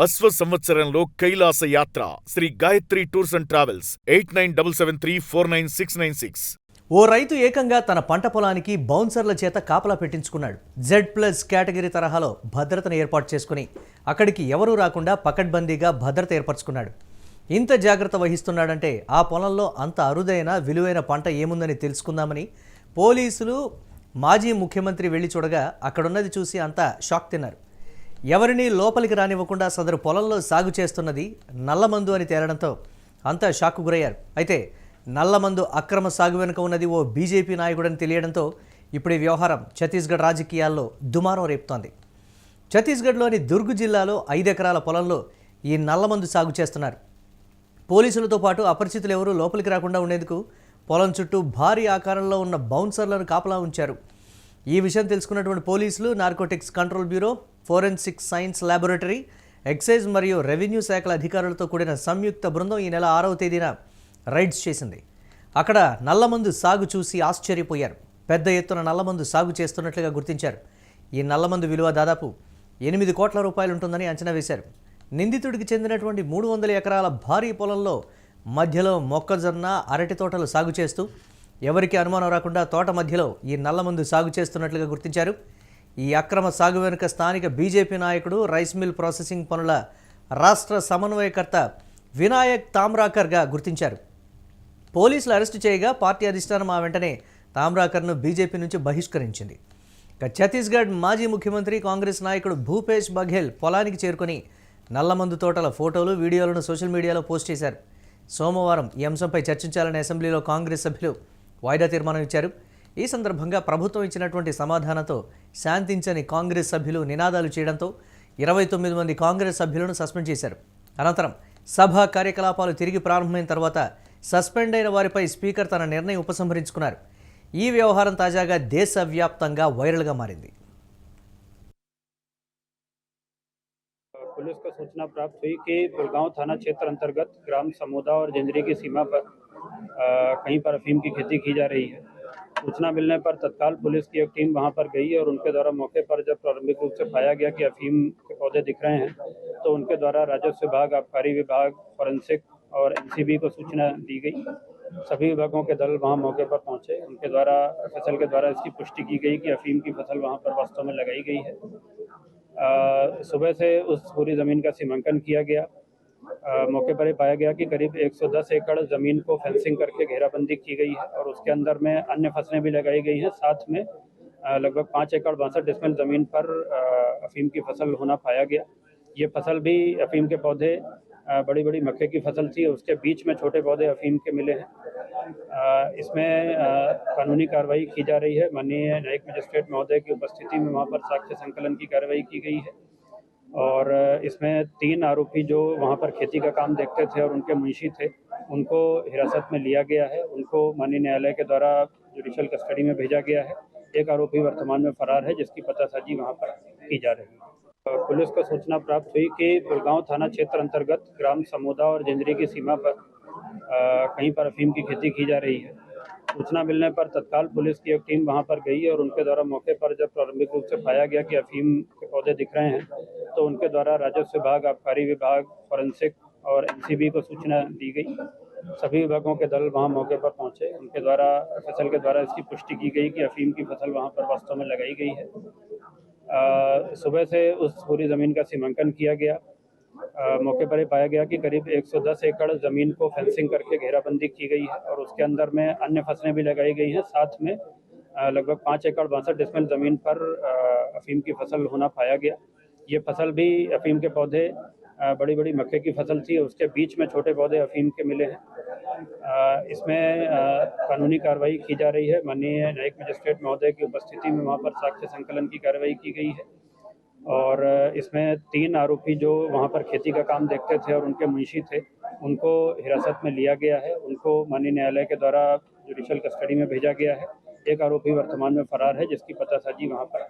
అశ్వ సంవత్సరంలో కైలాస యాత్ర Sri Gayatri tours and travels 8977349696. ఓ రైతు ఏకంగా తన పంట పొలానికి బౌన్సర్ల చేత కాపలా పెట్టించుకున్నాడు. Z+ కేటగిరీ తరహాలో భద్రతను ఏర్పాటు చేసుకుని అక్కడికి ఎవరూ రాకుండా పకడ్బందీగా భద్రత ఏర్పరచుకున్నాడు. ఇంత జాగ్రత్త వహిస్తున్నాడంటే ఆ పొలంలో అంత అరుదైన విలువైన పంట ఏముందని తెలుసుకుందామని పోలీసులు మాజీ ముఖ్యమంత్రి వెళ్లి చూడగా అక్కడున్నది చూసి అంతా షాక్ తిన్నారు. ఎవరిని లోపలికి రానివ్వకుండా సదరు పొలంలో సాగు చేస్తున్నది నల్లమందు అని తేలడంతో అంతా షాక్కు గురయ్యారు. అయితే నల్లమందు అక్రమ సాగు వెనుక ఉన్నది ఓ బీజేపీ నాయకుడని తెలియడంతో ఇప్పుడు ఈ వ్యవహారం ఛత్తీస్గఢ్ రాజకీయాల్లో దుమారం రేపుతోంది. ఛత్తీస్గఢ్లోని దుర్గ్ జిల్లాలో 5 ఎకరాల పొలంలో ఈ నల్లమందు సాగు చేస్తున్నారు. పోలీసులతో పాటు అపరిచితులు ఎవరూ లోపలికి రాకుండా ఉండేందుకు పొలం చుట్టూ భారీ ఆకారంలో ఉన్న బౌన్సర్లను కాపలా ఉంచారు. ఈ విషయం తెలుసుకున్నటువంటి పోలీసులు, narcotics control bureau, forensic science laboratory, excise మరియు రెవెన్యూ శాఖల అధికారులతో కూడిన సంయుక్త బృందం ఈ నెల 6వ తేదీన రైడ్స్ చేసింది. అక్కడ నల్లమందు సాగు చూసి ఆశ్చర్యపోయారు. పెద్ద ఎత్తున నల్లమందు సాగు చేస్తున్నట్లుగా గుర్తించారు. ఈ నల్లమందు విలువ దాదాపు 8 కోట్ల రూపాయలు ఉంటుందని అంచనా వేశారు. నిందితుడికి చెందినటువంటి 300 ఎకరాల భారీ పొలంలో మధ్యలో మొక్కజొన్న, అరటి తోటలు సాగు చేస్తూ ఎవరికి అనుమానం రాకుండా తోట మధ్యలో ఈ నల్లమందు సాగు చేస్తున్నట్లుగా గుర్తించారు. ఈ అక్రమ సాగు వెనుక స్థానిక బీజేపీ నాయకుడు, రైస్ మిల్ ప్రాసెసింగ్ పనుల రాష్ట్ర సమన్వయకర్త వినాయక్ తామ్రాకర్గా గుర్తించారు. పోలీసులు అరెస్టు చేయగా పార్టీ అధిష్టానం ఆ వెంటనే తామ్రాకర్ను బీజేపీ నుంచి బహిష్కరించింది. ఇక ఛత్తీస్గఢ్ మాజీ ముఖ్యమంత్రి, కాంగ్రెస్ నాయకుడు భూపేష్ బఘేల్ పొలానికి చేరుకొని నల్లమందు తోటల ఫోటోలు, వీడియోలను సోషల్ మీడియాలో పోస్ట్ చేశారు. సోమవారం ఈ అంశంపై చర్చించాలని అసెంబ్లీలో కాంగ్రెస్ సభ్యులు వాయిదా తీర్మానం ఇచ్చారు. ఈ సందర్భంగా ప్రభుత్వం ఇచ్చినటువంటి సమాధానంతో శాంతించని కాంగ్రెస్ సభ్యులు నినాదాలు చేయడంతో 29 మంది కాంగ్రెస్ సభ్యులను సస్పెండ్ చేశారు. అనంతరం సభ కార్యకలాపాలు తిరిగి ప్రారంభమైన తర్వాత సస్పెండ్ అయిన వారిపై స్పీకర్ తన నిర్ణయం ఉపసంహరించుకున్నారు. ఈ వ్యవహారం తాజాగా దేశవ్యాప్తంగా వైరల్గా మారింది. पुलिस को सूचना प्राप्त हुई कि गुड़गांव थाना क्षेत्र अंतर्गत ग्राम समूदा और जंजरी की सीमा पर कहीं पर अफीम की खेती की जा रही है। सूचना मिलने पर तत्काल पुलिस की एक टीम वहां पर गई और उनके द्वारा मौके पर जब प्रारंभिक रूप से पाया गया कि अफीम के पौधे दिख रहे हैं, तो उनके द्वारा राजस्व विभाग, आबकारी विभाग, फॉरेंसिक और एनसीबी को सूचना दी गई। सभी विभागों के दल वहां मौके पर पहुंचे। उनके द्वारा फसल के द्वारा इसकी पुष्टि की गई कि अफीम की फसल वहां पर वास्तव में लगाई गई है। सुबह से उस पूरी ज़मीन का सीमांकन किया गया। मौके पर ये पाया गया कि करीब 110 एकड़ ज़मीन को फेंसिंग करके घेराबंदी की गई है और उसके अंदर में अन्य फसलें भी लगाई गई हैं। साथ में लगभग 5 एकड़ 62 डिसमिल ज़मीन पर अफीम की फसल होना पाया गया। ये फसल भी अफीम के पौधे बड़ी बड़ी मक्के की फसल थी, उसके बीच में छोटे पौधे अफीम के मिले हैं। इसमें कानूनी कार्रवाई की जा रही है। माननीय न्यायिक मजिस्ट्रेट महोदय की उपस्थिति में वहाँ पर साक्ष्य संकलन की कार्रवाई की गई है और इसमें 3 आरोपी जो वहाँ पर खेती का काम देखते थे और उनके मुंशी थे, उनको हिरासत में लिया गया है। उनको माननीय न्यायालय के द्वारा जुडिशियल कस्टडी में भेजा गया है। एक आरोपी वर्तमान में फरार है, जिसकी पतासाजी वहाँ पर की जा रही है। पुलिस को सूचना प्राप्त हुई कि गुड़गांव थाना क्षेत्र अंतर्गत ग्राम समूदा और जंजरी की सीमा पर कहीं पर अफीम की खेती की जा रही है। सूचना मिलने पर तत्काल पुलिस की एक टीम वहां पर गई और उनके द्वारा मौके पर जब प्रारंभिक रूप से पाया गया कि अफीम के पौधे दिख रहे हैं, तो उनके द्वारा राजस्व विभाग, आबकारी विभाग, फॉरेंसिक और एनसीबी को सूचना दी गई। सभी विभागों के दल वहां मौके पर पहुंचे। उनके द्वारा फसल के द्वारा इसकी पुष्टि की गई कि अफीम की फसल वहां पर वास्तव में लगाई गई है। सुबह से उस पूरी ज़मीन का सीमांकन किया गया। मौके पर ये पाया गया कि करीब 110 एकड़ ज़मीन को फेंसिंग करके घेराबंदी की गई है और उसके अंदर में अन्य फसलें भी लगाई गई हैं। साथ में लगभग 5 एकड़ 62 डिसमिल ज़मीन पर अफीम की फसल होना पाया गया। ये फसल भी अफीम के पौधे बड़ी बड़ी मक्के की फसल थी, उसके बीच में छोटे पौधे अफीम के मिले हैं। इसमें कानूनी कार्रवाई की जा रही है। माननीय न्यायिक मजिस्ट्रेट महोदय की उपस्थिति में वहाँ पर साक्ष्य संकलन की कार्रवाई की गई है और इसमें 3 आरोपी जो वहाँ पर खेती का काम देखते थे और उनके मुंशी थे, उनको हिरासत में लिया गया है। उनको माननीय न्यायालय के द्वारा जुडिशियल कस्टडी में भेजा गया है। एक आरोपी वर्तमान में फरार है, जिसकी पतासाजी वहाँ पर